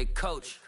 Hey, coach.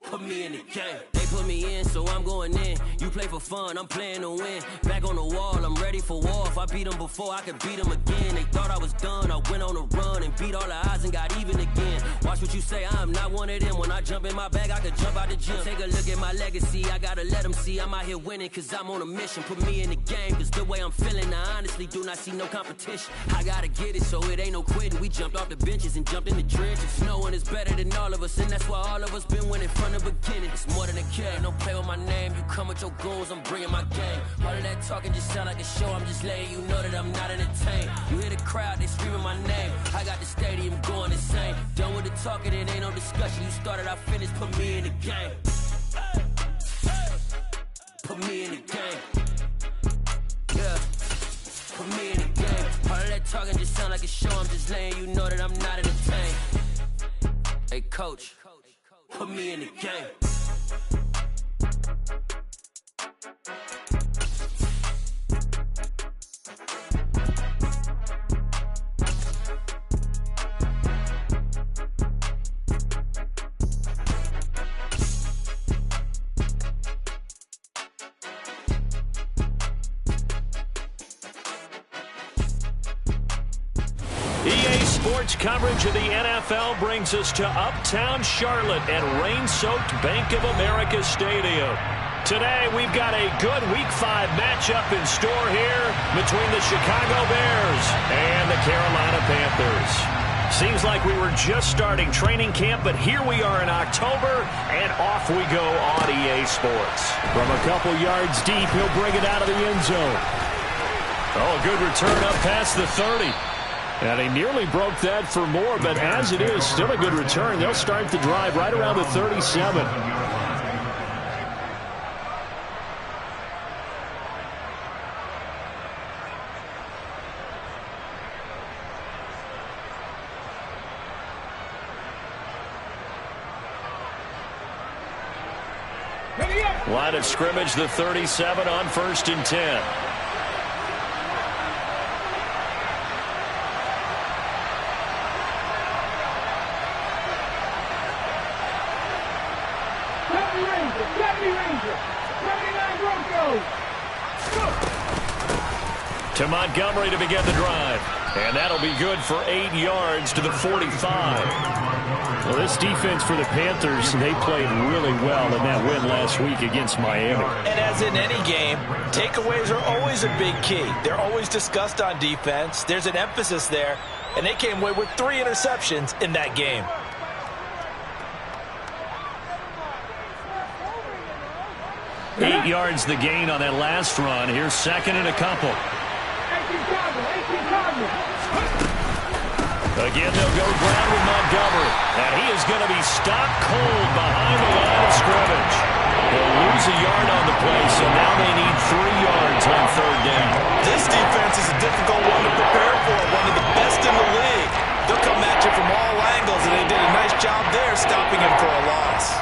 Put me in the game. They put me in, so I'm going in. You play for fun, I'm playing to win. Back on the wall, I'm ready for war. If I beat them before, I could beat them again. They thought I was done, I went on a run and beat all the odds and got even again. Watch what you say, I'm not one of them. When I jump in my bag, I could jump out the gym. Take a look at my legacy, I gotta let them see I'm out here winning, cause I'm on a mission. Put me in the game, cause the way I'm feeling, I honestly do not see no competition. I gotta get it, so it ain't no quitting. We jumped off the benches and jumped in the trenches. No one is better than all of us, and that's why all of us been winning from the beginning. It's more than a care, don't play with my name. You come with your goons, I'm bringing my game. All of that talking just sound like a show, I'm just letting you know that I'm not entertained. You hear the crowd, they screaming my name. I got the stadium going insane. Done with the talking, it ain't no discussion. You started, I finished, put me in the game. Put me in the game. Yeah, put me in the game. All of that talking just sound like a show, I'm just letting you know that I'm not entertained. Hey coach, put me in the game. EA Sports coverage of the NFL brings us to Uptown Charlotte at rain-soaked Bank of America Stadium. Today, we've got a good Week 5 matchup in store here between the Chicago Bears and the Carolina Panthers. Seems like we were just starting training camp, but here we are in October, and off we go on EA Sports. From a couple yards deep, he'll bring it out of the end zone. Oh, a good return up past the 30. And he nearly broke that for more, but as it is, still a good return. They'll start the drive right around the 37. Line of scrimmage, the 37 on 1st and 10. To Montgomery to begin the drive. And that'll be good for 8 yards to the 45. Well, this defense for the Panthers, they played really well in that win last week against Miami. And as in any game, takeaways are always a big key. They're always discussed on defense. There's an emphasis there. And they came away with 3 interceptions in that game. Eight yards the gain on that last run. Here's second and a couple. Again, they'll go ground with Montgomery. And he is going to be stopped cold behind the line of scrimmage. They'll lose a yard on the play, so now they need 3 yards on 3rd down. This defense is a difficult one to prepare for, one of the best in the league. They'll come at you from all angles, and they did a nice job there stopping him for a loss.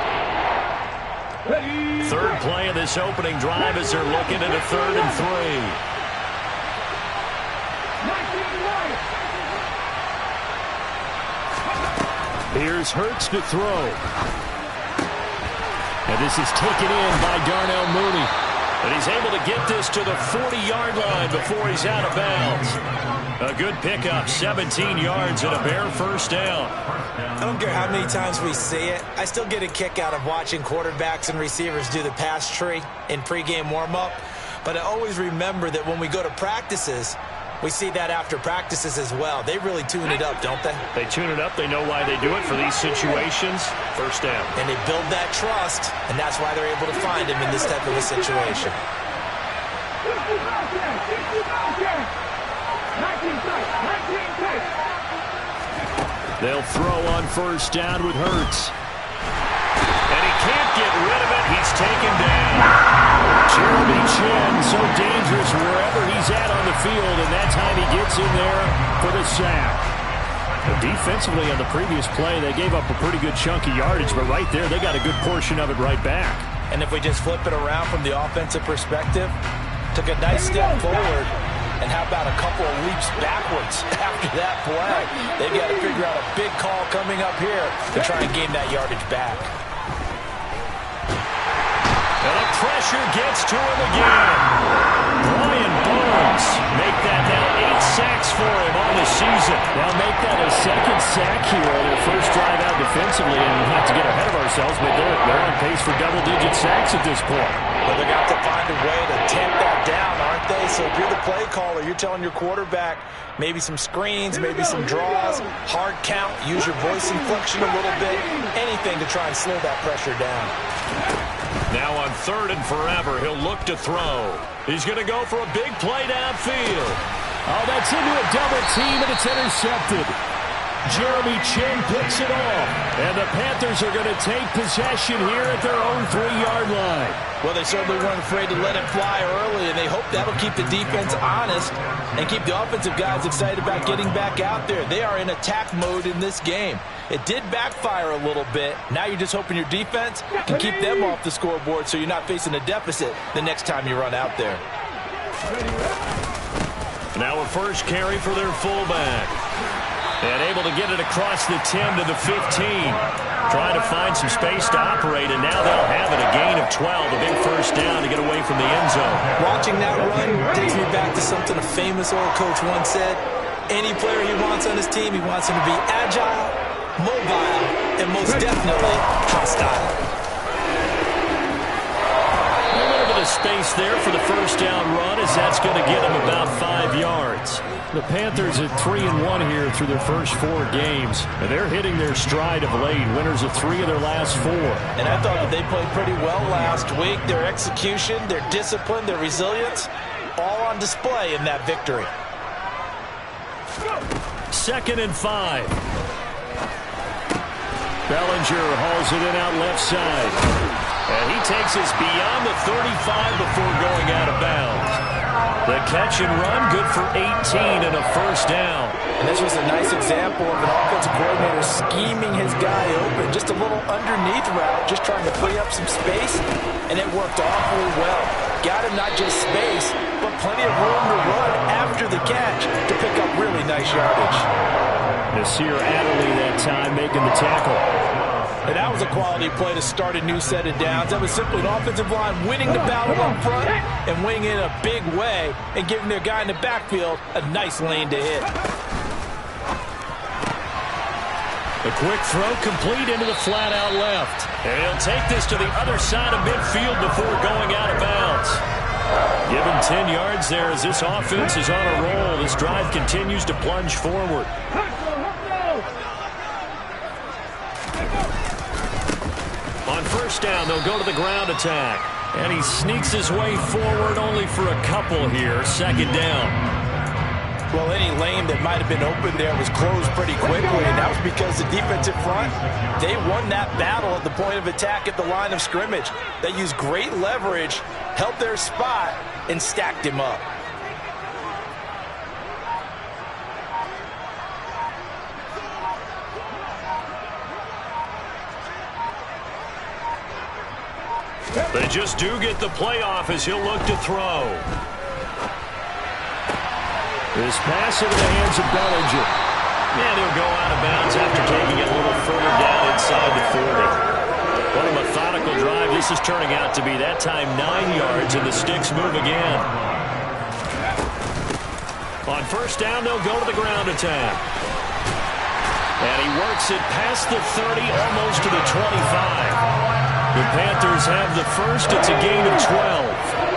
Third play of this opening drive as they're looking at a 3rd and 3. Here's Hurts to throw. And this is taken in by Darnell Mooney. And he's able to get this to the 40-yard line before he's out of bounds. A good pickup, 17 yards and a Bear 1st down. I don't care how many times we see it. I still get a kick out of watching quarterbacks and receivers do the pass tree in pregame warm-up. But I always remember that when we go to practices, we see that after practices as well. They really tune it up, don't they? They tune it up. They know why they do it for these situations. 1st down. And they build that trust, and that's why they're able to find him in this type of a situation. They'll throw on 1st down with Hurts. And he can't get rid of it. He's taken down. Jeremy Chin, so dangerous wherever he's at on the field, and that time he gets in there for the sack. But defensively on the previous play, they gave up a pretty good chunk of yardage, but right there, they got a good portion of it right back. And if we just flip it around from the offensive perspective, took a nice step forward, And how about a couple of leaps backwards after that play? They've got to figure out a big call coming up here to try and gain that yardage back. And the pressure gets to him again. Brian Burns make that now 8 sacks for him on the season. Now make that a second sack here on their first drive out defensively, and we'll have to get ahead of ourselves, but they're on pace for double-digit sacks at this point. Well, they're going to have to find a way to tamp that down, aren't they? So if you're the play caller, you're telling your quarterback maybe some screens, maybe some draws, hard count, use your voice inflection a little bit, anything to try and slow that pressure down. Now on 3rd and forever, he'll look to throw. He's going to go for a big play downfield. Oh, that's into a double team, and it's intercepted. Jeremy Chin picks it off. And the Panthers are going to take possession here at their own 3-yard line. Well, they certainly weren't afraid to let it fly early, and they hope that'll keep the defense honest and keep the offensive guys excited about getting back out there. They are in attack mode in this game. It did backfire a little bit. Now you're just hoping your defense can keep them off the scoreboard so you're not facing a deficit the next time you run out there. Now a first carry for their fullback. And able to get it across the 10 to the 15. Trying to find some space to operate, and now they'll have it. A gain of 12, a big first down to get away from the end zone. Watching that run takes me back to something a famous old coach once said. Any player he wants on his team, he wants him to be agile, mobile, and most definitely hostile. A little bit of space there for the first down run, as that's going to get him about 5 yards. The Panthers at 3-1 here through their first 4 games. And they're hitting their stride of late. Winners of 3 of their last 4. And I thought that they played pretty well last week. Their execution, their discipline, their resilience, all on display in that victory. 2nd and 5. Bellinger hauls it in out left side. And he takes us beyond the 35 before going out of bounds. The catch and run, good for 18 and a first down. And this was a nice example of an offensive coordinator scheming his guy open. Just a little underneath route, just trying to free up some space, and it worked awfully well. Got him not just space, but plenty of room to run after the catch to pick up really nice yardage. Nasir Adderley that time making the tackle. And that was a quality play to start a new set of downs. That was simply an offensive line winning the battle up front and winning it in a big way and giving their guy in the backfield a nice lane to hit. A quick throw complete into the flat out left. And he'll take this to the other side of midfield before going out of bounds. Give him 10 yards there as this offense is on a roll. This drive continues to plunge forward. On first down, they'll go to the ground attack. And he sneaks his way forward only for a couple here. 2nd down. Well, any lane that might have been open there was closed pretty quickly, and that was because the defensive front, they won that battle at the point of attack at the line of scrimmage. They used great leverage, held their spot, and stacked him up. They just do get the playoff as he'll look to throw. This pass into the hands of Bellinger. And he'll go out of bounds after taking it a little further down inside the 40. What a methodical drive this is turning out to be. That time 9 yards, and the sticks move again. On first down, they'll go to the ground attack. And he works it past the 30, almost to the 25. The Panthers have the first. It's a gain of 12.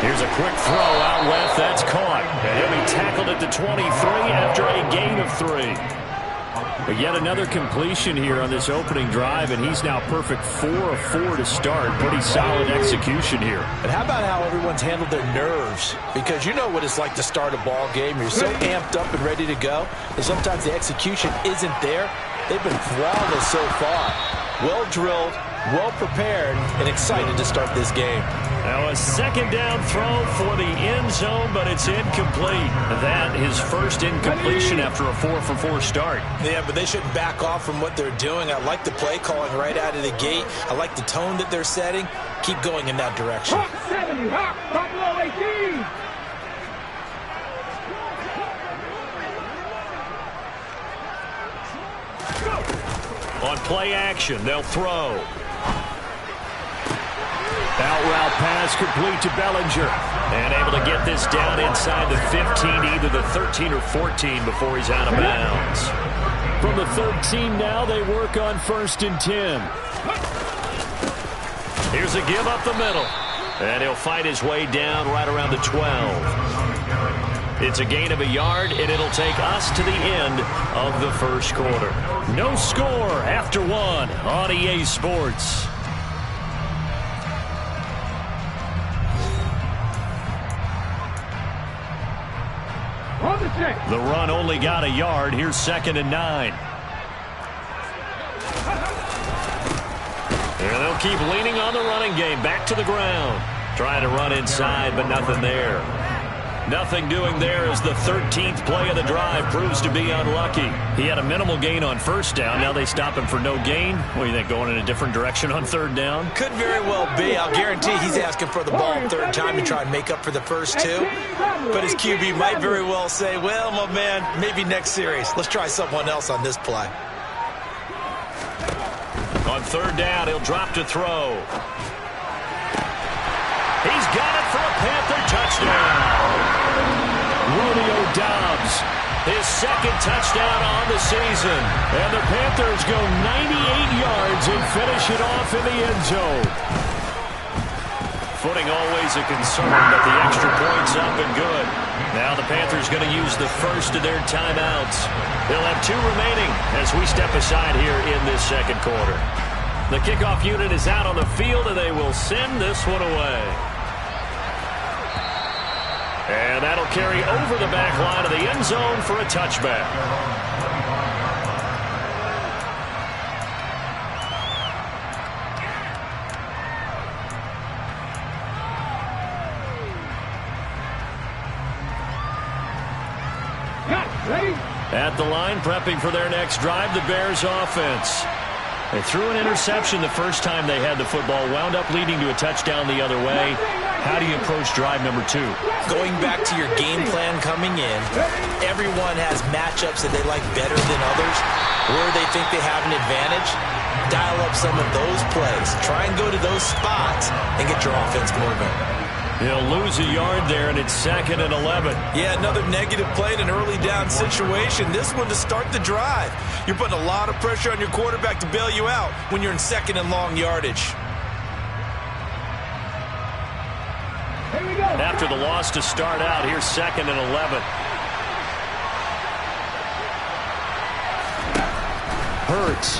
Here's a quick throw out left. That's caught. And he'll be tackled at the 23 after a gain of 3. But yet another completion here on this opening drive, and he's now perfect 4 of 4 to start. Pretty solid execution here. And how about how everyone's handled their nerves? Because you know what it's like to start a ball game. You're so amped up and ready to go, and sometimes the execution isn't there. They've been flawless so far. Well drilled, well prepared and excited to start this game. Now a second down throw for the end zone, but it's incomplete. That his first incompletion after a 4-for-4 start. Yeah, but they shouldn't back off from what they're doing. I like the play calling right out of the gate. I like the tone that they're setting. Keep going in that direction. Hawk 70, Hawk, Buffalo 18. On play action, they'll throw. Out route pass complete to Bellinger. And able to get this down inside the 15, either the 13 or 14 before he's out of bounds. From the 13 now, they work on 1st and 10. Here's a give up the middle. And he'll fight his way down right around the 12. It's a gain of a yard, and it'll take us to the end of the first quarter. No score after 1 on EA Sports. The run only got a yard. Here's 2nd and 9. And they'll keep leaning on the running game. Back to the ground. Trying to run inside, but nothing there. Nothing doing there as the 13th play of the drive proves to be unlucky. He had a minimal gain on 1st down. Now they stop him for no gain. What do you think, going in a different direction on 3rd down? Could very well be. I'll guarantee he's asking for the ball 3rd time to try and make up for the first 2. But his QB might very well say, well, my man, maybe next series. Let's try someone else on this play. On 3rd down, he'll drop to throw. He's got it for a Panther touchdown. Romeo Doubs, his 2nd touchdown on the season. And the Panthers go 98 yards and finish it off in the end zone. Footing always a concern, but the extra point's up and good. Now the Panthers going to use the first of their timeouts. They'll have 2 remaining as we step aside here in this 2nd quarter. The kickoff unit is out on the field, and they will send this one away. And that'll carry over the back line of the end zone for a touchback. At the line, prepping for their next drive, the Bears offense. They threw an interception the first time they had the football, wound up leading to a touchdown the other way. How do you approach drive number 2? Going back to your game plan coming in, everyone has matchups that they like better than others, where they think they have an advantage. Dial up some of those plays. Try and go to those spots and get your offense moving. He'll lose a yard there, and it's 2nd and 11. Yeah, another negative play in an early down situation. This one to start the drive. You're putting a lot of pressure on your quarterback to bail you out when you're in 2nd and long yardage. After the loss to start out, here's 2nd and 11. Hurts.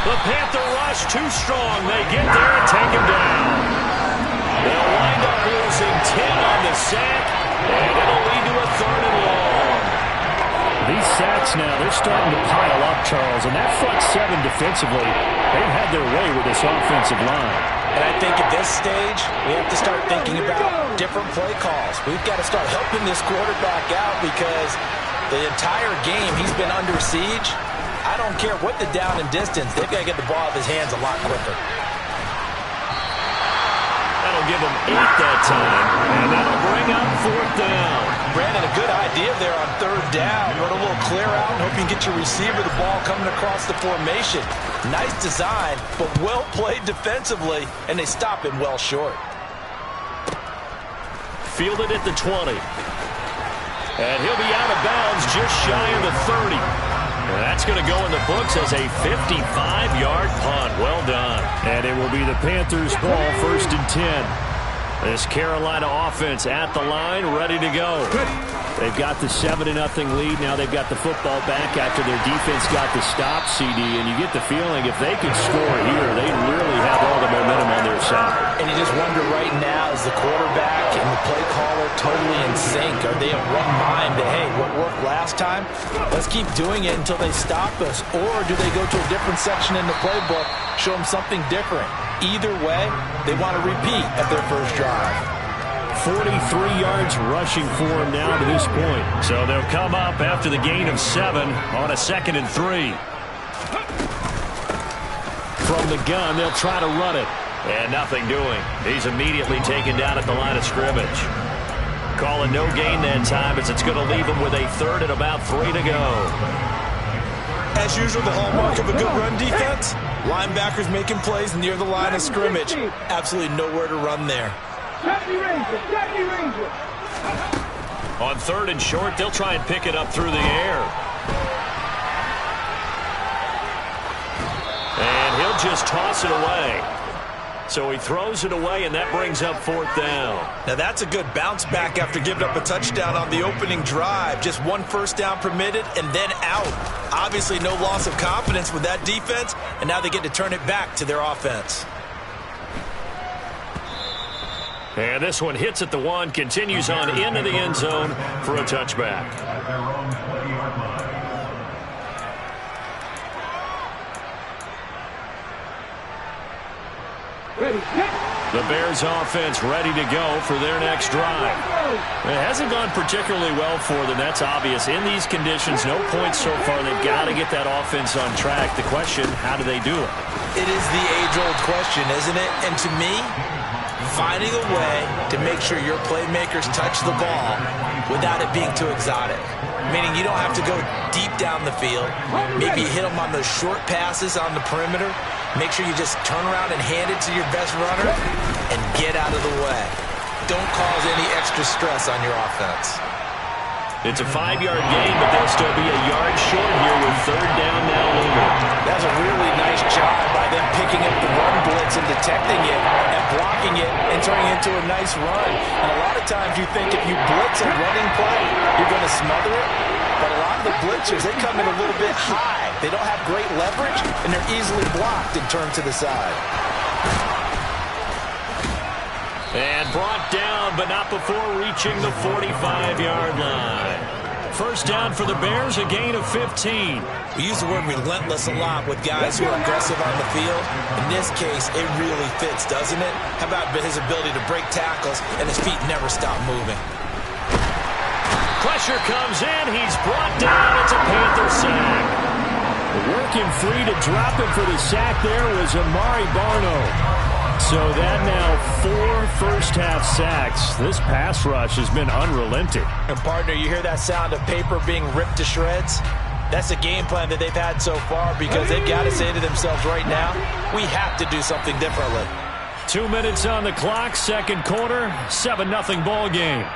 The Panther rush too strong. They get there and take him down. They'll wind up losing 10 on the sack, and it'll lead to a 3rd and long. These sacks now, they're starting to pile up, Charles, and that front 7 defensively, they've had their way with this offensive line. And I think at this stage, we have to start thinking about different play calls. We've got to start helping this quarterback out because the entire game he's been under siege. I don't care what the down and distance, they've got to get the ball out of his hands a lot quicker. That'll give him 8 that time, and that'll bring up 4th down. Brandon, a good idea there on 3rd down. Run a little clear out and hope you can get your receiver the ball coming across the formation. Nice design, but well played defensively, and they stop him well short. Fielded at the 20. And he'll be out of bounds just shy of the 30. And that's going to go in the books as a 55-yard punt. Well done. And it will be the Panthers' ball, 1st and 10. This Carolina offense at the line, ready to go. They've got the 7-0 lead. Now they've got the football back after their defense got the stop, CD. And you get the feeling if they could score here, they'd really have all the momentum on their side. And you just wonder right now, is the quarterback and the play caller totally in sync? Are they of one mind that, hey, what worked last time, let's keep doing it until they stop us? Or do they go to a different section in the playbook, show them something different? Either way, they want to repeat at their first drive. 43 yards rushing for him now to this point. So they'll come up after the gain of 7 on a 2nd and 3. From the gun, they'll try to run it. And nothing doing. He's immediately taken down at the line of scrimmage. Calling no gain that time as it's going to leave him with a 3rd and about 3 to go. As usual, the hallmark of a good run defense, linebackers making plays near the line of scrimmage. Absolutely nowhere to run there. On 3rd and short, they'll try and pick it up through the air. And he'll just toss it away. So he throws it away, and that brings up 4th down. Now that's a good bounce back after giving up a touchdown on the opening drive. Just 1 first down permitted and then out. Obviously no loss of confidence with that defense, and now they get to turn it back to their offense. And this one hits at the 1, continues on into the end zone for a touchback. The Bears offense ready to go for their next drive. It hasn't gone particularly well for them, that's obvious. In these conditions, no points so far. They've got to get that offense on track. The question, how do they do it? It is the age-old question, isn't it? And to me, finding a way to make sure your playmakers touch the ball without it being too exotic. Meaning you don't have to go deep down the field. Maybe you hit them on those short passes on the perimeter. Make sure you just turn around and hand it to your best runner and get out of the way. Don't cause any extra stress on your offense. It's a 5-yard gain, but they'll still be a yard short here with 3rd down now looming. That's a really nice job by them picking up the run blitz and detecting it and blocking it and turning it into a nice run. And a lot of times you think if you blitz a running play, you're going to smother it. But a lot of the blitzers, they come in a little bit high. They don't have great leverage, and they're easily blocked and turned to the side. And brought down, but not before reaching the 45-yard line. First down for the Bears, a gain of 15. We use the word relentless a lot with guys who are aggressive on the field. In this case, it really fits, doesn't it? How about his ability to break tackles and his feet never stop moving? Pressure comes in. He's brought down. It's a Panther sack. Working free to drop him for the sack there was Amari Barno. So that now 4 first-half sacks. This pass rush has been unrelenting. And, partner, you hear that sound of paper being ripped to shreds? That's the game plan that they've had so far because they've got to say to themselves right now, we have to do something differently. 2 minutes on the clock, 2nd quarter, 7-0 ball game.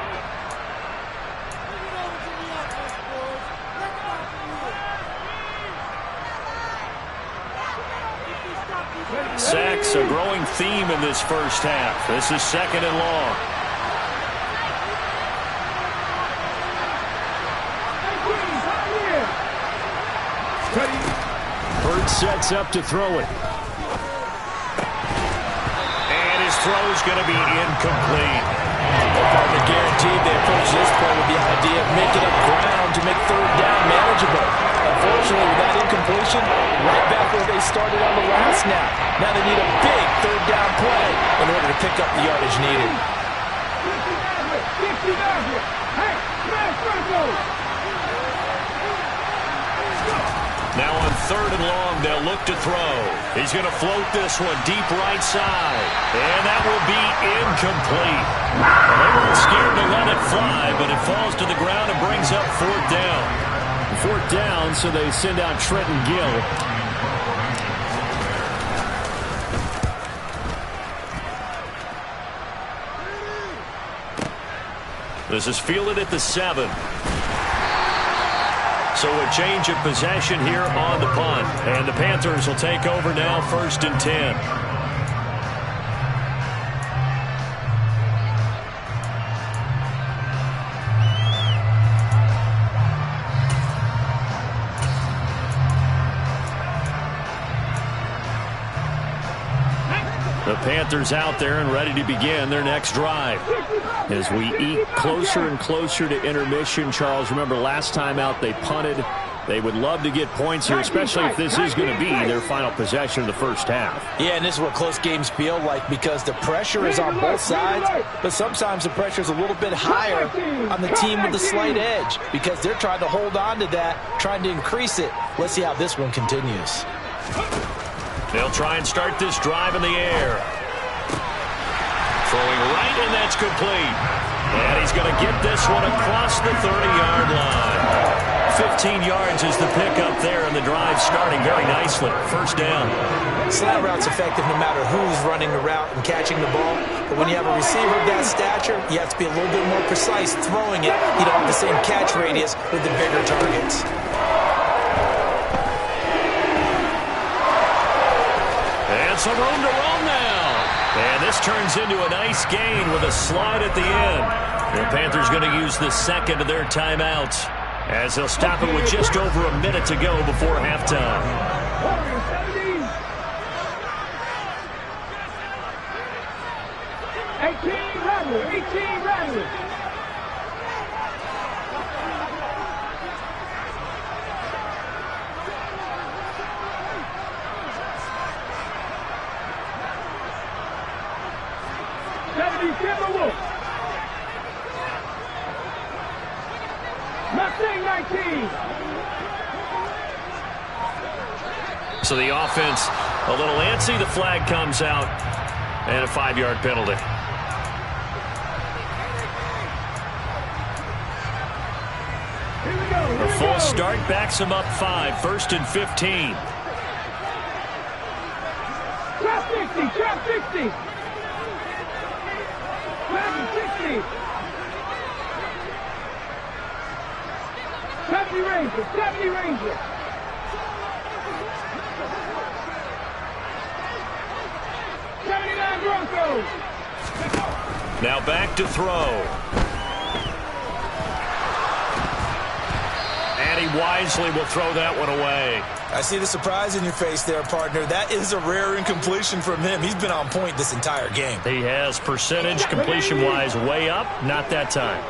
Sacks, a growing theme in this first half. This is 2nd and long. Bird sets up to throw it. And his throw is going to be incomplete. They're guaranteed they approach this play with the idea of making up ground to make 3rd down manageable. Unfortunately, with that incompletion, right back where they started on the last snap. Now they need a big 3rd down play in order to pick up the yardage needed. Now on 3rd and long, they'll look to throw. He's going to float this one deep right side. And that will be incomplete. Well, they weren't scared to let it fly, but it falls to the ground and brings up 4th down. 4th down, so they send out Trenton Gill. This is fielded at the 7. So a change of possession here on the punt. And the Panthers will take over now, 1st and 10. The Panthers out there and ready to begin their next drive. As we eke closer and closer to intermission, Charles, remember last time out they punted. They would love to get points here, especially if this is going to be their final possession of the first half. Yeah, and this is what close games feel like because the pressure is on both sides, but sometimes the pressure is a little bit higher on the team with the slight edge because they're trying to hold on to that, trying to increase it. Let's see how this one continues. They'll try and start this drive in the air. Throwing right, and that's complete. And he's going to get this one across the 30-yard line. 15 yards is the pickup there, and the drive starting very nicely. First down. Slant route's effective no matter who's running the route and catching the ball. But when you have a receiver of that stature, you have to be a little bit more precise throwing it. You don't have the same catch radius with the bigger targets. And some room to roam now. And this turns into a nice gain with a slide at the end. The Panthers going to use the second of their timeouts as they'll stop it with just over a minute to go before halftime. 18 Rattler. So the offense a little antsy. The flag comes out and a 5-yard penalty. A full start backs him up 5. 1st and 15. Trap 60, trap 60. Trap 60. 70 Ranger, 70 Ranger. Broncos. Now back to throw. And he wisely will throw that one away. I see the surprise in your face there, partner. That is a rare incompletion from him. He's been on point this entire game. He has percentage completion-wise way up. Not that time.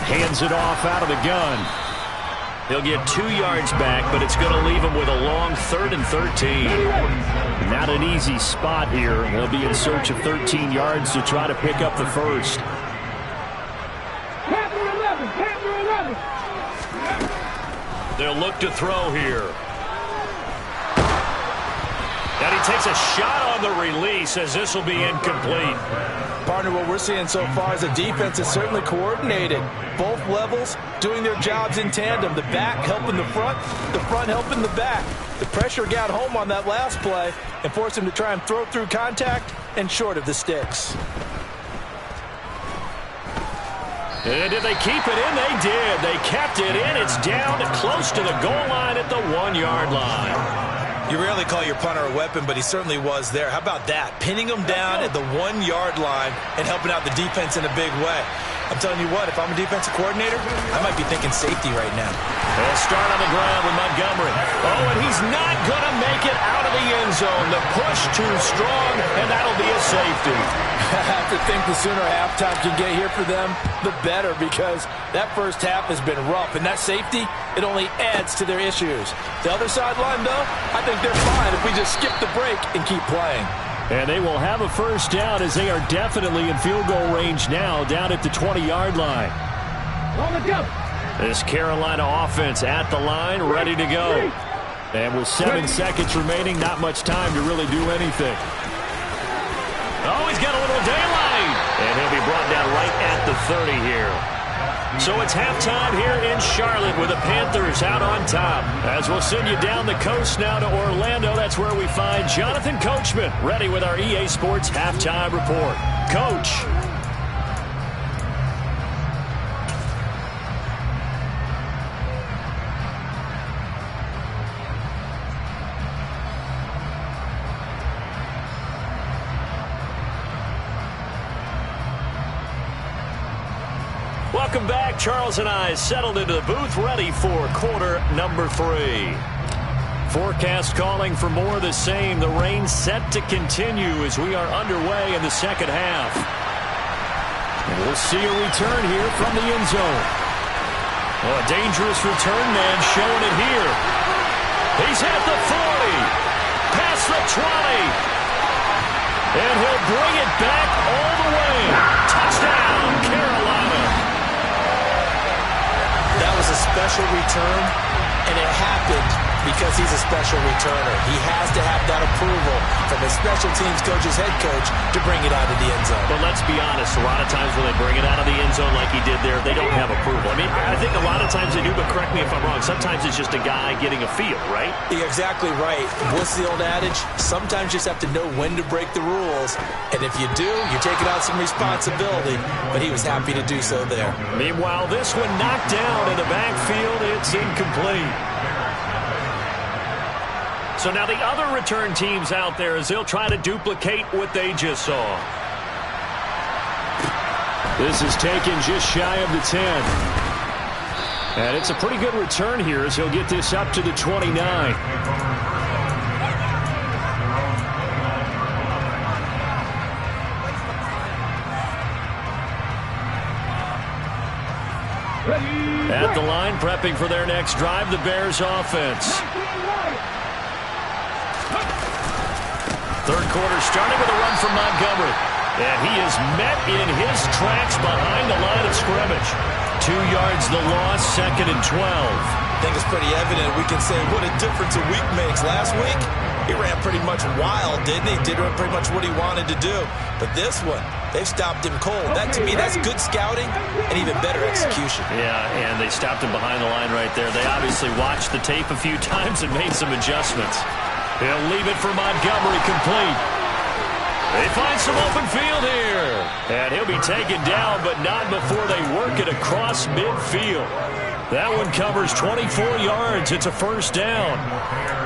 Hands it off out of the gun. He'll get 2 yards back, but it's going to leave him with a long 3rd and 13. Not an easy spot here. They'll be in search of 13 yards to try to pick up the first. Panther 11, Panther 11. They'll look to throw here. And he takes a shot on the release as this will be incomplete. Partner, what we're seeing so far is the defense is certainly coordinated. Both levels doing their jobs in tandem. The back helping the front helping the back. The pressure got home on that last play and forced him to try and throw through contact and short of the sticks. And did they keep it in? They did. They kept it in. It's down close to the goal line at the 1-yard line. You rarely call your punter a weapon, but he certainly was there. How about that? Pinning him down at the 1-yard line and helping out the defense in a big way. I'm telling you what, if I'm a defensive coordinator, I might be thinking safety right now. They'll start on the ground with Montgomery. Oh, and he's not going to make it out of the end zone. The push too strong, and that'll be a safety. I have to think the sooner halftime can get here for them, the better, because that first half has been rough, and that safety, it only adds to their issues. The other sideline, though, I think they're fine if we just skip the break and keep playing. And they will have a first down as they are definitely in field goal range now, down at the 20-yard line. On the jump. This Carolina offense at the line, ready to go. And with 7 seconds remaining, not much time to really do anything. Oh, he's got a little daylight. And he'll be brought down right at the 30 here. So it's halftime here in Charlotte with the Panthers out on top. As we'll send you down the coast now to Orlando, that's where we find Jonathan Coachman ready with our EA Sports Halftime Report. Coach. Welcome back. Charles and I settled into the booth ready for quarter number 3. Forecast calling for more of the same. The rain set to continue as we are underway in the second half. And we'll see a return here from the end zone. Oh, a dangerous return man showing it here. He's at the 40, past the 20, and he'll bring it back all the way. Touchdown, Carolina. That was a special return, and it happened because he's a special returner. He has to have that approval from his special teams coach's head coach to bring it out of the end zone. But let's be honest, a lot of times when they bring it out of the end zone like he did there, they don't have approval. I mean, I think a lot of times they do, but correct me if I'm wrong. Sometimes it's just a guy getting a feel, right? You're exactly right. What's the old adage? Sometimes you just have to know when to break the rules. And if you do, you're taking out some responsibility. But he was happy to do so there. Meanwhile, this one knocked down in the backfield. It's incomplete. So now the other return teams out there as they'll try to duplicate what they just saw. This is taken just shy of the 10. And it's a pretty good return here as he'll get this up to the 29. At the line, prepping for their next drive, the Bears offense. Third quarter starting with a run from Montgomery. And he is met in his tracks behind the line of scrimmage. 2 yards the loss, 2nd and 12. I think it's pretty evident. We can say what a difference a week makes. Last week, he ran pretty much wild, didn't he? Did pretty much what he wanted to do. But this one, they've stopped him cold. That, to me, that's good scouting and even better execution. Yeah, and they stopped him behind the line right there. They obviously watched the tape a few times and made some adjustments. He'll leave it for Montgomery complete. They find some open field here. And he'll be taken down, but not before they work it across midfield. That one covers 24 yards. It's a first down.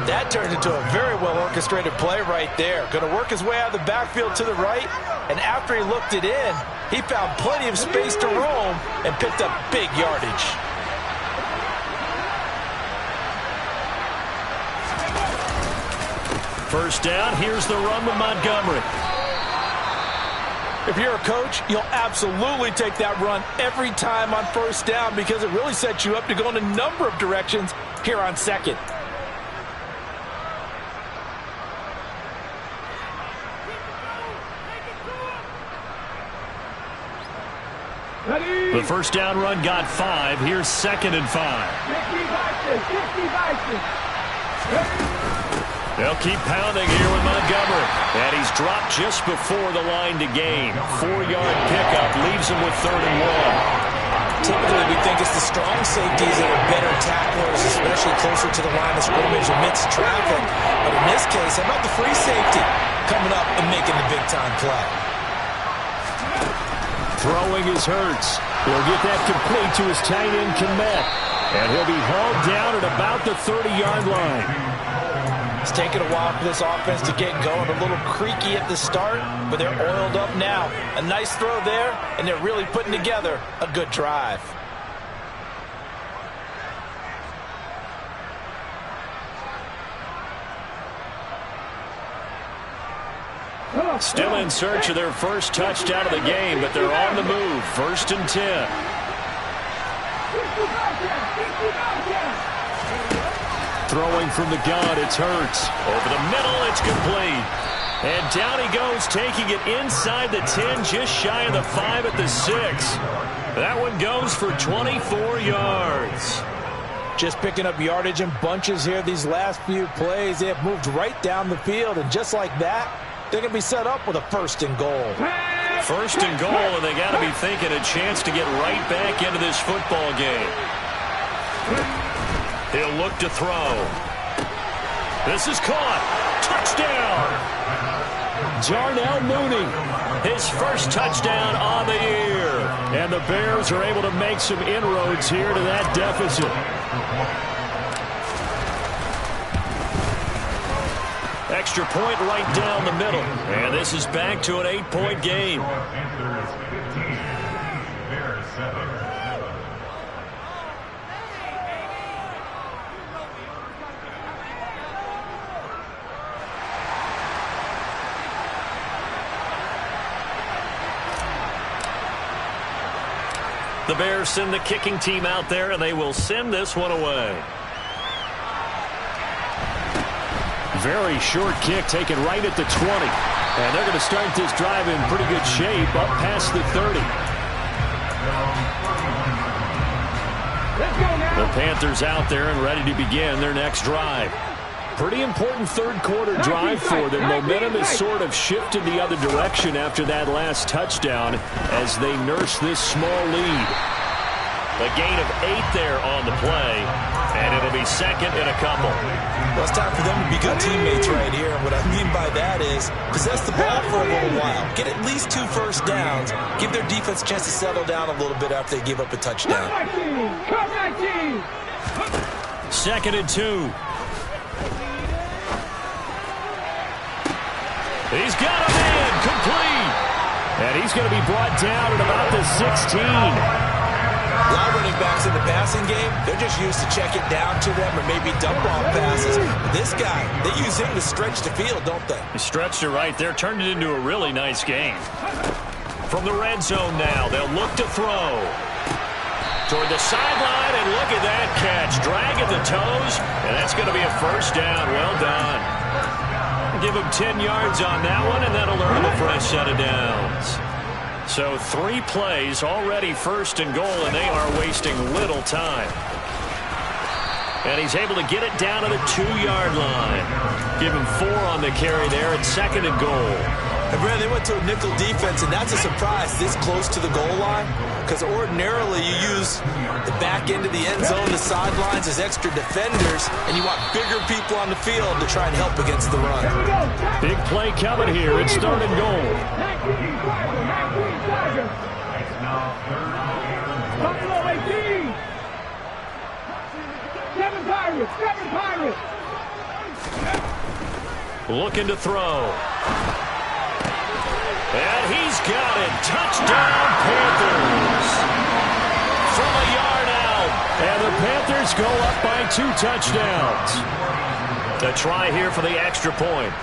That turned into a very well-orchestrated play right there. Going to work his way out of the backfield to the right, and after he looked it in, he found plenty of space to roam and picked up big yardage. First down, here's the run with Montgomery. If you're a coach, you'll absolutely take that run every time on first down because it really sets you up to go in a number of directions here on second. The first down run got 5. Here's 2nd and 5. They'll keep pounding here with Montgomery. And he's dropped just before the line to gain. 4-yard pickup leaves him with 3rd and 1. Typically, we think it's the strong safeties that are better tacklers, especially closer to the line of scrimmage amidst traffic. But in this case, how about the free safety coming up and making the big-time play? Throwing is Hurts. He'll get that complete to his tight end, Komet. And he'll be hauled down at about the 30-yard line. It's taken a while for this offense to get going. A little creaky at the start, but they're oiled up now. A nice throw there, and they're really putting together a good drive. Still in search of their first touchdown of the game, but they're on the move. 1st and 10. Throwing from the gun, it's Hurts. Over the middle, it's complete. And down he goes, taking it inside the 10, just shy of the 5 at the 6. That one goes for 24 yards. Just picking up yardage in bunches here these last few plays. They have moved right down the field, and just like that, they're going to be set up with a 1st and goal. 1st and goal, and they got to be thinking a chance to get right back into this football game. He'll look to throw. This is caught. Touchdown! Darnell Mooney. His first touchdown on the year. And the Bears are able to make some inroads here to that deficit. Extra point right down the middle. And this is back to an 8-point game. The Bears send the kicking team out there, and they will send this one away. Very short kick taken right at the 20. And they're going to start this drive in pretty good shape up past the 30. Let's go now. The Panthers out there and ready to begin their next drive. Pretty important third quarter drive for them. Momentum has sort of shifted the other direction after that last touchdown as they nurse this small lead. A gain of 8 there on the play, and it'll be second and a couple. Well, it's time for them to be good teammates right here. And what I mean by that is possess the ball for a little while. Get at least 2 first downs. Give their defense a chance to settle down a little bit after they give up a touchdown. Come my team. Second and 2. He's got a man complete. And he's going to be brought down at about the 16. A lot of running backs in the passing game, they're just used to check it down to them or maybe dump off passes. This guy, they use him to stretch the field, don't they? He stretched it right there, turned it into a really nice game. From the red zone now, they'll look to throw. Toward the sideline, and look at that catch. Dragging the toes, and that's going to be a first down. Well done. Give him 10 yards on that one, and that'll earn him a fresh set of downs. So 3 plays already first and goal, and they are wasting little time. And he's able to get it down to the 2-yard line. Give him 4 on the carry there at second and goal. And Brad, they went to a nickel defense, and that's a surprise this close to the goal line, because ordinarily you use the back end of the end zone, the sidelines as extra defenders, and you want bigger people on the field to try and help against the run. Big play coming here. It's third and goal. 19 Tiger. Buffalo 18. 7 Pirates. 7 Pirates. Looking to throw. And he's got it. Touchdown, Panthers. From a yard out. And the Panthers go up by 2 touchdowns. A try here for the extra point.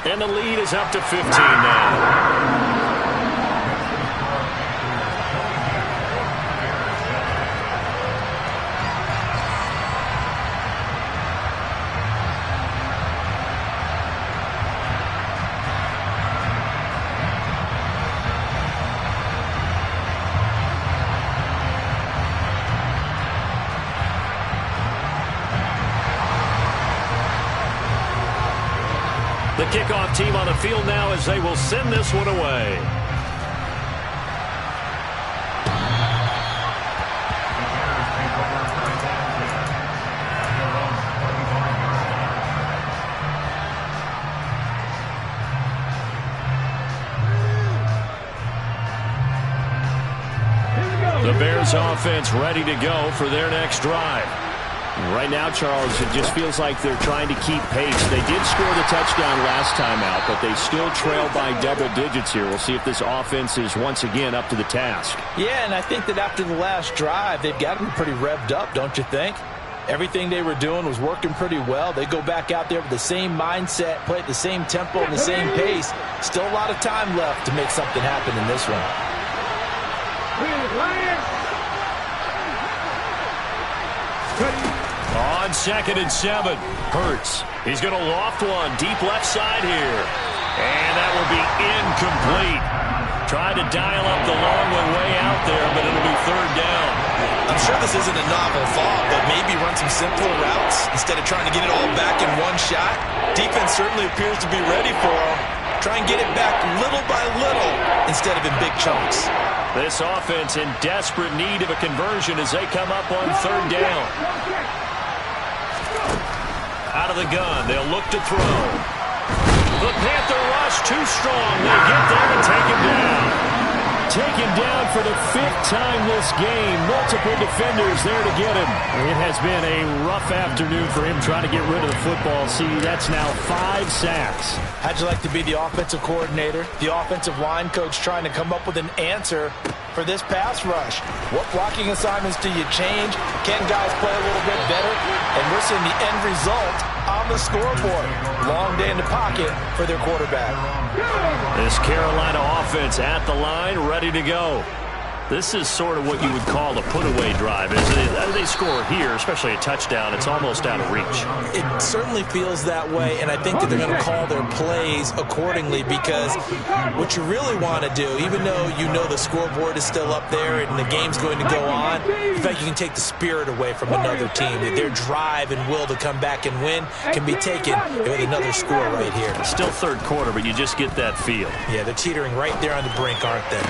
And the lead is up to 15 now. The kickoff team on the field now as they will send this one away. The Bears offense ready to go for their next drive. Right now, Charles, it just feels like they're trying to keep pace. They did score the touchdown last time out, but they still trail by double digits here. We'll see if this offense is once again up to the task. Yeah, and I think that after the last drive, they've got to be pretty revved up, don't you think? Everything they were doing was working pretty well. They go back out there with the same mindset, play at the same tempo and the same pace. Still a lot of time left to make something happen in this one. On second and 7, Hurts. He's going to loft one deep left side here. And that will be incomplete. Tried to dial up the long one way out there, but it'll be third down. I'm sure this isn't a novel thought, but maybe run some simpler routes instead of trying to get it all back in one shot. Defense certainly appears to be ready for him. Try and get it back little by little instead of in big chunks. This offense in desperate need of a conversion as they come up on third down. Out of the gun, they'll look to throw. The Panther rush too strong. They get there and take him down. Taken down for the 5th time this game. Multiple defenders there to get him. It has been a rough afternoon for him trying to get rid of the football. See, that's now 5 sacks. How'd you like to be the offensive coordinator, the offensive line coach trying to come up with an answer for this pass rush? What blocking assignments do you change? Can guys play a little bit better? And we're seeing the end result on the scoreboard. Long day in the pocket for their quarterback. This Carolina offense at the line, ready to go. This is sort of what you would call a put-away drive, isn't it? As they score here, especially a touchdown, it's almost out of reach. It certainly feels that way, and I think that they're going to call their plays accordingly, because what you really want to do, even though you know the scoreboard is still up there and the game's going to go on, in fact, you can take the spirit away from another team. Their drive and will to come back and win can be taken with another score right here. It's still third quarter, but you just get that feel. Yeah, they're teetering right there on the brink, aren't they?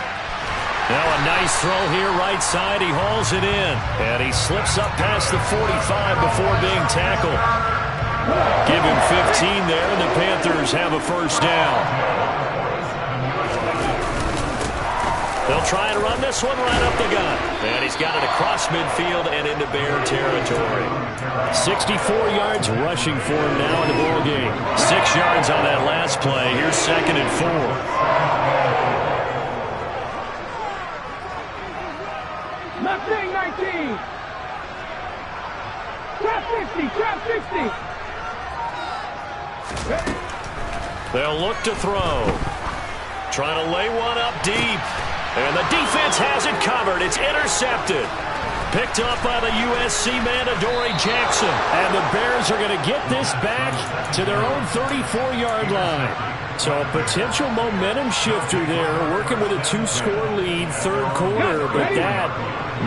Now a nice throw here, right side. He hauls it in. And he slips up past the 45 before being tackled. Give him 15 there, and the Panthers have a first down. They'll try and run this one right up the gut. And he's got it across midfield and into Bear territory. 64 yards rushing for him now in the ball game. 6 yards on that last play. Here's 2nd and 4. Left wing 19. Trap 60, trap 60. They'll look to throw. Trying to lay one up deep. And the defense has it covered. It's intercepted. Picked up by the USC man, Adoree Jackson. And the Bears are going to get this back to their own 34-yard line. So a potential momentum shifter there, working with a 2-score lead, third quarter, but that,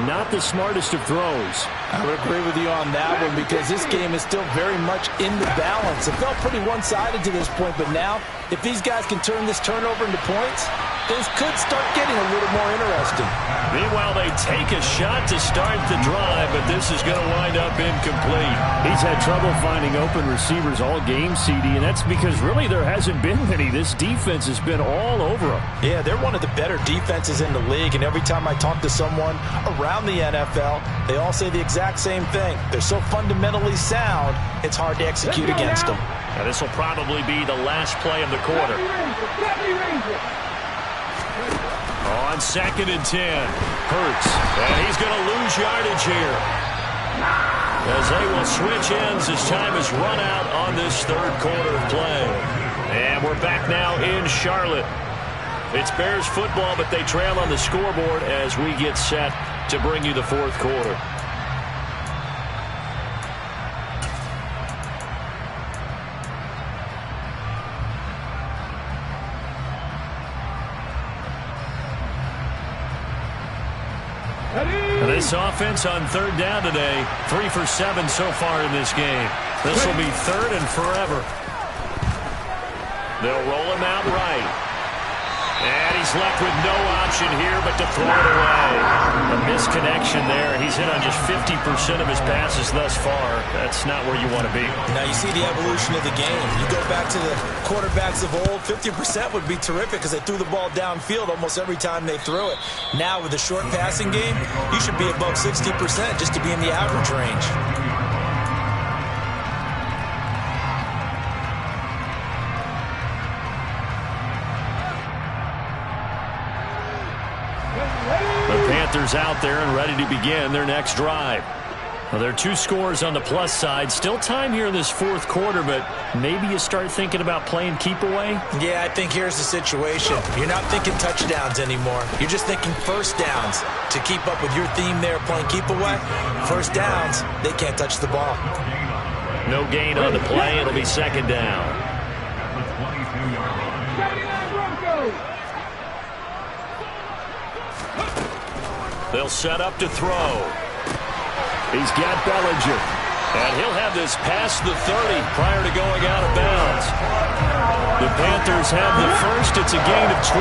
not the smartest of throws. I would agree with you on that one, because this game is still very much in the balance. It felt pretty one-sided to this point, but now, if these guys can turn this turnover into points, things could start getting a little more interesting. Meanwhile, they take a shot to start the drive, but this is going to wind up incomplete. He's had trouble finding open receivers all game, CD, and that's because really there hasn't been many. This defense has been all over them. Yeah, they're one of the better defenses in the league, and every time I talk to someone around the NFL, they all say the exact same thing. They're so fundamentally sound, it's hard to execute against them. Now, this will probably be the last play of the quarter. On 2nd and 10, Hurts, and he's going to lose yardage here, as they will switch ends as time has run out on this third quarter play. And we're back now in Charlotte. It's Bears football, but they trail on the scoreboard as we get set to bring you the fourth quarter. This offense on third down today, 3 for 7 so far in this game. This will be third and forever. They'll roll him out right. And he's left with no option here but to throw it away. A misconnection there. He's hit on just 50% of his passes thus far. That's not where you want to be. Now you see the evolution of the game. You go back to the quarterbacks of old, 50% would be terrific because they threw the ball downfield almost every time they threw it. Now with the short passing game, you should be above 60% just to be in the average range. Panthers out there and ready to begin their next drive. Well, there are 2 scores on the plus side. Still time here in this fourth quarter, but maybe you start thinking about playing keep away? Yeah, I think here's the situation. You're not thinking touchdowns anymore. You're just thinking first downs. To keep up with your theme there, playing keep away, first downs, they can't touch the ball. No gain on the play. It'll be 2nd down. They'll set up to throw. He's got Bellinger. And he'll have this past the 30 prior to going out of bounds. The Panthers have the first. It's a gain of 12.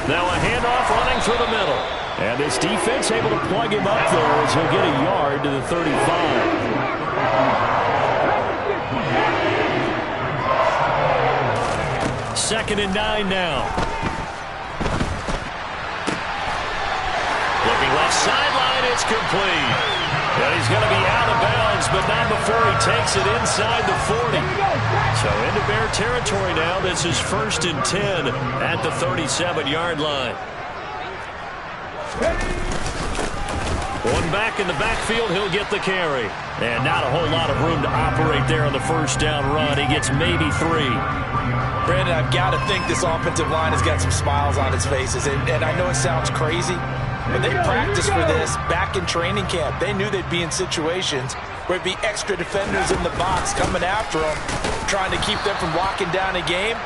Now a handoff running through the middle. And this defense able to plug him up there as he'll get a yard to the 35. 2nd and 9 now. Looking left sideline, it's complete. And he's going to be out of bounds, but not before he takes it inside the 40. So into Bear territory now. This is 1st and 10 at the 37-yard line. One back in the backfield, he'll get the carry. And not a whole lot of room to operate there on the first down run. He gets maybe 3. Brandon, I've got to think this offensive line has got some smiles on its faces. And I know it sounds crazy, but they practiced for this back in training camp. They knew they'd be in situations where it'd be extra defenders in the box coming after them, trying to keep them from locking down a game.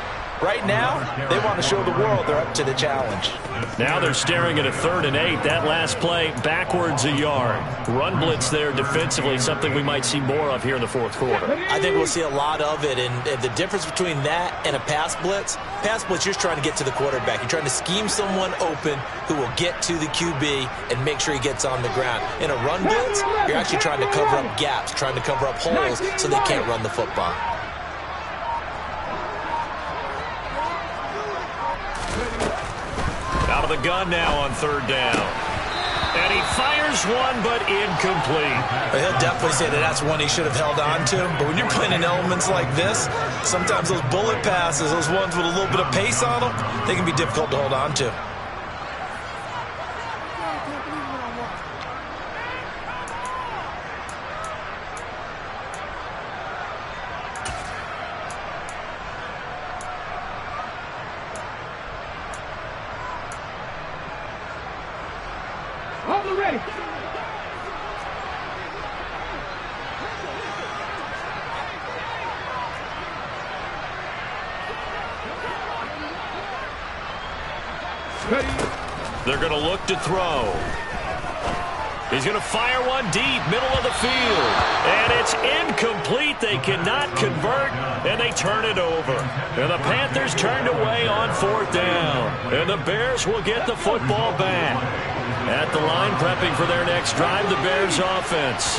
Right now, they want to show the world they're up to the challenge. Now they're staring at a 3rd and 8. That last play, backwards a yard. Run blitz there defensively, something we might see more of here in the fourth quarter. I think we'll see a lot of it, and the difference between that and a pass blitz, you're just trying to get to the quarterback. You're trying to scheme someone open who will get to the QB and make sure he gets on the ground. In a run blitz, you're actually trying to cover up gaps, trying to cover up holes so they can't run the football. Out of the gun now on 3rd down. And he fires one, but incomplete. He'll definitely say that that's one he should have held on to. But when you're playing in elements like this, sometimes those bullet passes, those ones with a little bit of pace on them, they can be difficult to hold on to. Hold it ready. They're going to look to throw. He's going to fire one deep, middle of the field. And it's incomplete. They cannot convert, and they turn it over. And the Panthers turned away on 4th down. And the Bears will get the football back. At the line, prepping for their next drive, the Bears offense.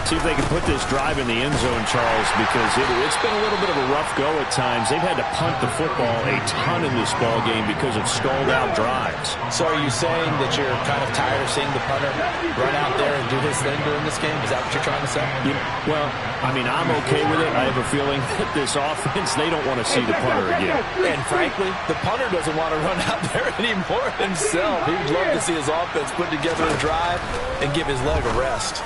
See if they can put this drive in the end zone, Charles, because it's been a little bit of a rough go at times. They've had to punt the football a ton in this ball game because of stalled-out drives. So are you saying that you're kind of tired of seeing the punter run out there and do his thing during this game? Is that what you're trying to say? Well, I mean, I'm okay with it. I have a feeling that this offense, they don't want to see the punter again. And frankly, the punter doesn't want to run out there anymore himself. He'd love to see his offense put together a drive and give his leg a rest.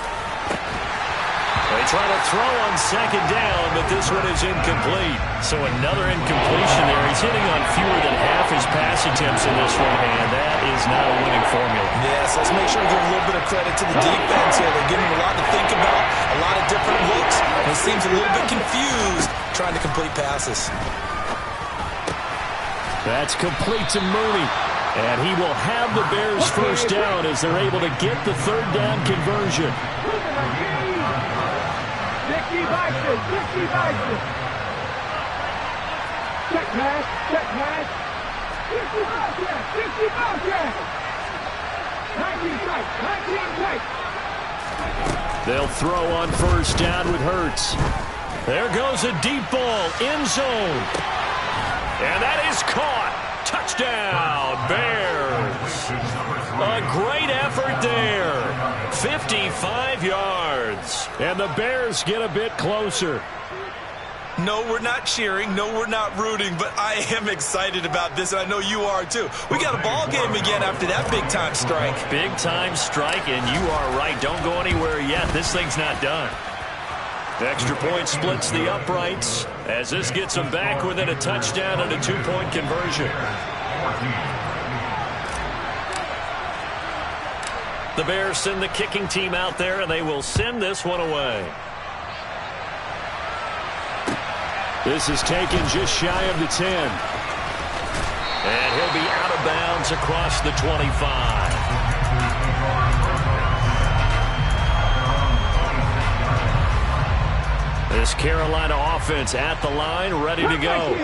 They try to throw on 2nd down, but this one is incomplete. So another incompletion there. He's hitting on fewer than half his pass attempts in this one, and that is not a winning formula. Yes, let's make sure we give a little bit of credit to the defense here. They're giving him a lot to think about, a lot of different looks, and he seems a little bit confused trying to complete passes. That's complete to Mooney. And he will have the Bears' first down as they're able to get the 3rd down conversion. 50 Bison. Check pass. 50 Bobcat. 19 tight. They'll throw on 1st down with Hurts. There goes a deep ball, end zone. And that is caught. Touchdown, Bears. A great effort there. 55 yards. And the Bears get a bit closer. No, we're not cheering. No, we're not rooting, but I am excited about this, and I know you are too. We got a ball game again after that big-time strike. Big-time strike, and you are right. Don't go anywhere yet. This thing's not done. The extra point splits the uprights as this gets them back within a touchdown and a 2-point conversion. The Bears send the kicking team out there, and they will send this one away. This is taken just shy of the 10. And he'll be out of bounds across the 25. This Carolina offense at the line, ready to go.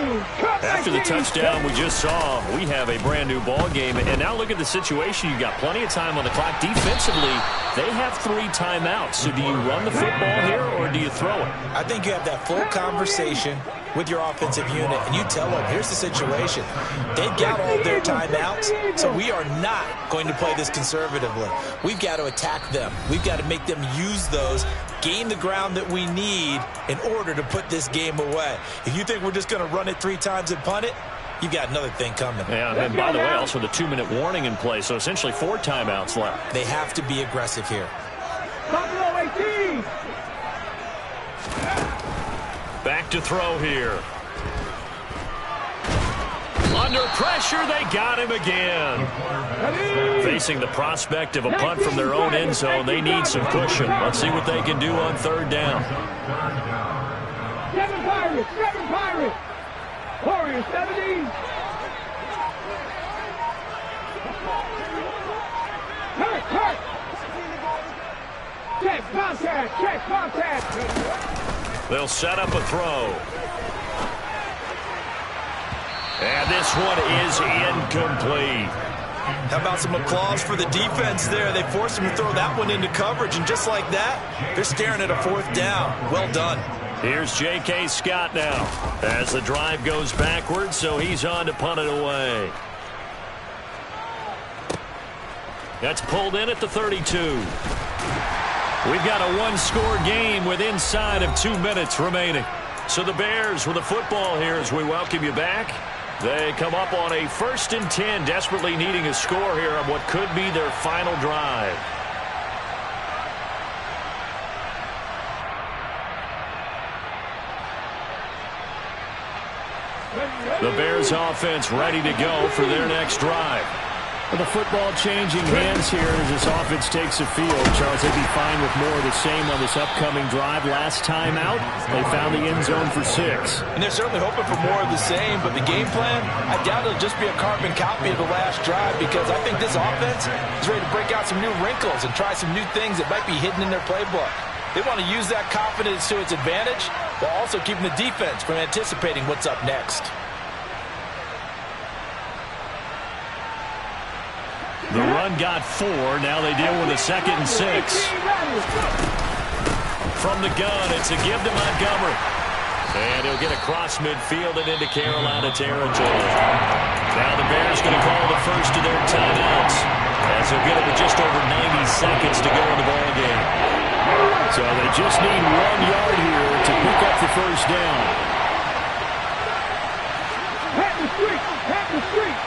After the touchdown we just saw, we have a brand new ball game. And now look at the situation. You've got plenty of time on the clock. Defensively, they have 3 timeouts. So do you run the football here or do you throw it? I think you have that full conversation with your offensive unit, and you tell them, here's the situation. They've got all their timeouts, so we are not going to play this conservatively. We've got to attack them. We've got to make them use those, gain the ground that we need in order to put this game away. If you think we're just going to run it 3 times and punt it, you've got another thing coming. Yeah, and by the way, also the 2-minute warning in play, so essentially 4 timeouts left. They have to be aggressive here. Back to throw here. Under pressure, they got him again. Facing the prospect of a punt from their own end zone, they need some cushion. Let's see what they can do on 3rd down. 7 Pirates. Warriors 70. Hurt. Check contact. They'll set up a throw. And this one is incomplete. How about some applause for the defense there? They forced him to throw that one into coverage, and just like that, they're staring at a 4th down. Well done. Here's J.K. Scott now as the drive goes backwards, so he's on to punt it away. That's pulled in at the 32. We've got a 1-score game with inside of 2 minutes remaining. So the Bears with the football here as we welcome you back. They come up on a 1st and 10, desperately needing a score here on what could be their final drive. The Bears offense ready to go for their next drive. With the football changing hands here as this offense takes the field. Charles, they'd be fine with more of the same on this upcoming drive. Last time out, they found the end zone for 6. And they're certainly hoping for more of the same, but the game plan, I doubt it'll just be a carbon copy of the last drive, because I think this offense is ready to break out some new wrinkles and try some new things that might be hidden in their playbook. They want to use that confidence to its advantage while also keeping the defense from anticipating what's up next. The run got 4. Now they deal with a 2nd and 6. From the gun, it's a give to Montgomery. And he'll get across midfield and into Carolina territory. Now the Bears going to call the first of their timeouts, as they'll get it with just over 90 seconds to go in the ball game. So they just need 1 yard here to pick up the 1st down. Pat the street.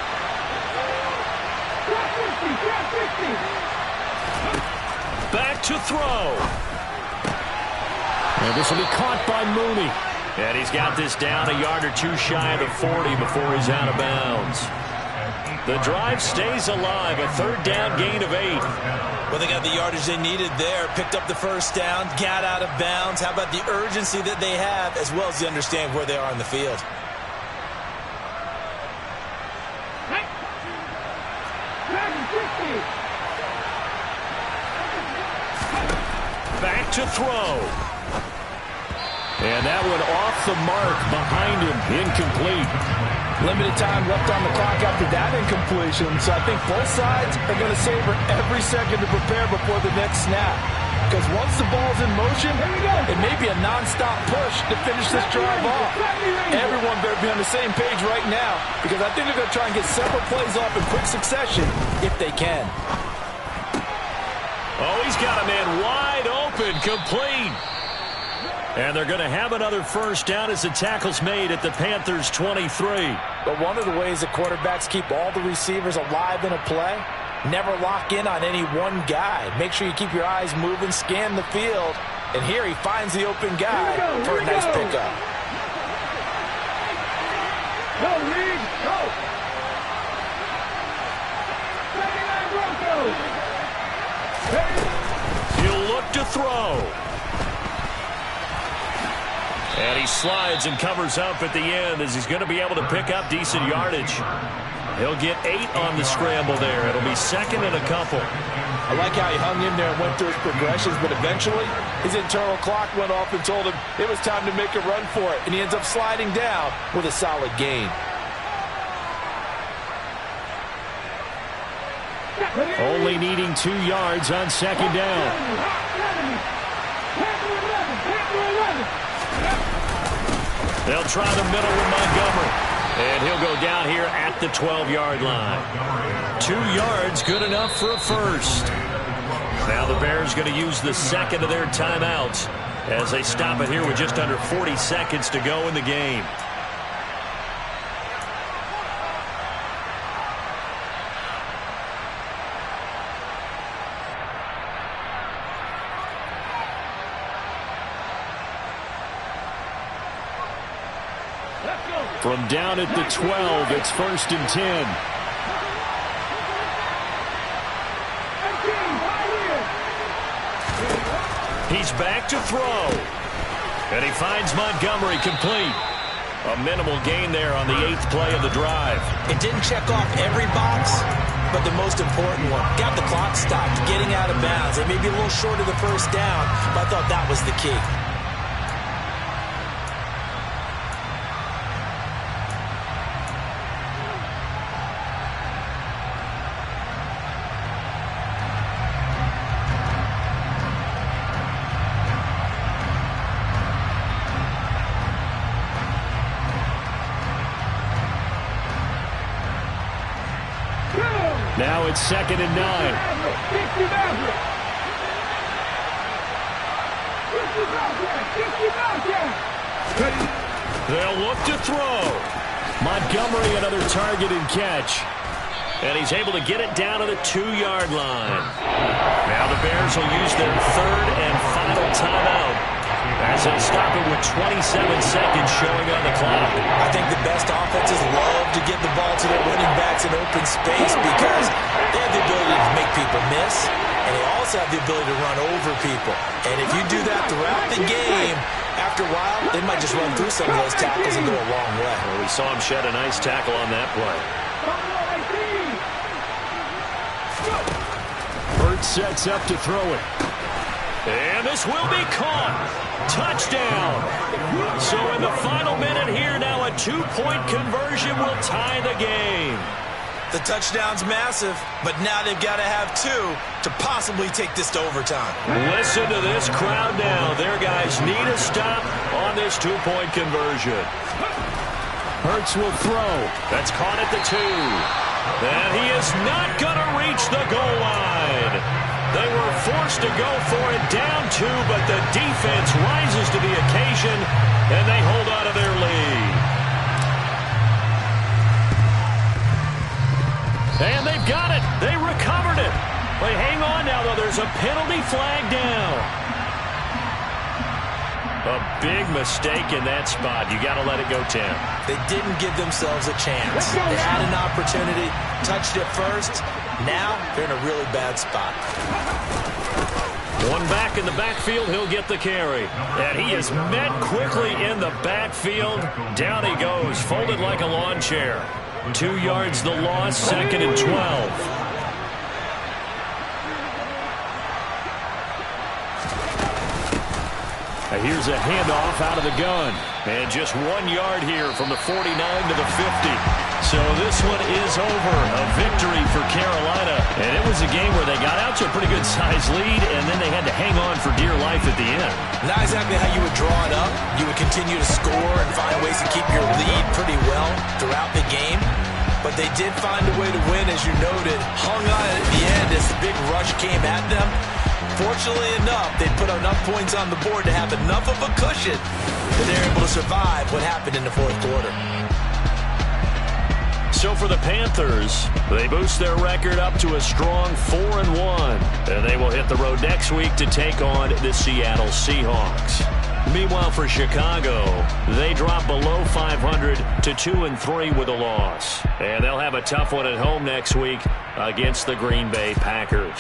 Back to throw. And this will be caught by Mooney. And he's got this down a yard or 2 shy of the 40 before he's out of bounds. The drive stays alive, a 3rd down gain of 8. Well, they got the yardage they needed there, picked up the 1st down, got out of bounds. How about the urgency that they have, as well as they understand where they are on the field? Back to throw. And that one off the mark behind him, incomplete. Limited time left on the clock after that incompletion, so I think both sides are going to savor every second to prepare before the next snap. Because once the ball's in motion, it may be a non-stop push to finish this drive off. Everyone better be on the same page right now, because I think they're going to try and get several plays off in quick succession if they can. Oh, he's got a man wide open, complete. And they're going to have another 1st down as the tackle's made at the Panthers 23. But one of the ways that quarterbacks keep all the receivers alive in a play, never lock in on any one guy. Make sure you keep your eyes moving, scan the field. And here he finds the open guy for a nice pickup. Go, Reed, go! 79 Broncos! He'll look to throw. And he slides and covers up at the end as he's going to be able to pick up decent yardage. He'll get 8 on the scramble there. It'll be 2nd and a couple. I like how he hung in there and went through his progressions, but eventually his internal clock went off and told him it was time to make a run for it, and he ends up sliding down with a solid gain. Only needing 2 yards on 2nd down. They'll try the middle with Montgomery. And he'll go down here at the 12-yard line. 2 yards, good enough for a 1st. Now the Bears going to use the 2nd of their timeouts as they stop it here with just under 40 seconds to go in the game. From down at the 12, it's 1st and 10. He's back to throw. And he finds Montgomery complete. A minimal gain there on the 8th play of the drive. It didn't check off every box, but the most important one. Got the clock stopped, getting out of bounds. They may be a little short of the first down, but I thought that was the key. Now it's 2nd and 9. They'll look to throw. Montgomery, another target and catch. And he's able to get it down to the 2-yard line. Now the Bears will use their 3rd and final timeout as they stop it with 27 seconds showing on the clock. I think the best offenses love to get the ball to their running backs in open space because they have the ability to make people miss, and they also have the ability to run over people. And if you do that throughout the game, after a while, they might just run through some of those tackles and go a long way. Well, we saw him shed a nice tackle on that play. Hurts sets up to throw it. And this will be caught. Touchdown. So in the final minute here, now a 2-point conversion will tie the game. The touchdown's massive, but now they've got to have 2 to possibly take this to overtime. Listen to this crowd now. Their guys need a stop on this 2-point conversion. Hurts will throw. That's caught at the 2. And he is not going to reach the goal line. They were forced to go for it down 2, but the defense rises to the occasion, and they hold on to their lead. And they've got it. They recovered it. But hang on now, though. There's a penalty flag down. A big mistake in that spot. You got to let it go, Tim. They didn't give themselves a chance. They had an opportunity, touched it first. Now they're in a really bad spot. One back in the backfield, he'll get the carry. And he is met quickly in the backfield. Down he goes, folded like a lawn chair. 2 yards the loss, 2nd and 12. Here's a handoff out of the gun. And just 1 yard here from the 49 to the 50. So this one is over. A victory for Carolina. And it was a game where they got out to a pretty good-sized lead, and then they had to hang on for dear life at the end. Not exactly how you would draw it up. You would continue to score and find ways to keep your lead pretty well throughout the game. But they did find a way to win, as you noted. Hung on at the end as the big rush came at them. Fortunately enough, they put enough points on the board to have enough of a cushion that they're able to survive what happened in the 4th quarter. So for the Panthers, they boost their record up to a strong 4-1. And they will hit the road next week to take on the Seattle Seahawks. Meanwhile, for Chicago, they drop below 500 to 2-3 with a loss. And they'll have a tough one at home next week against the Green Bay Packers.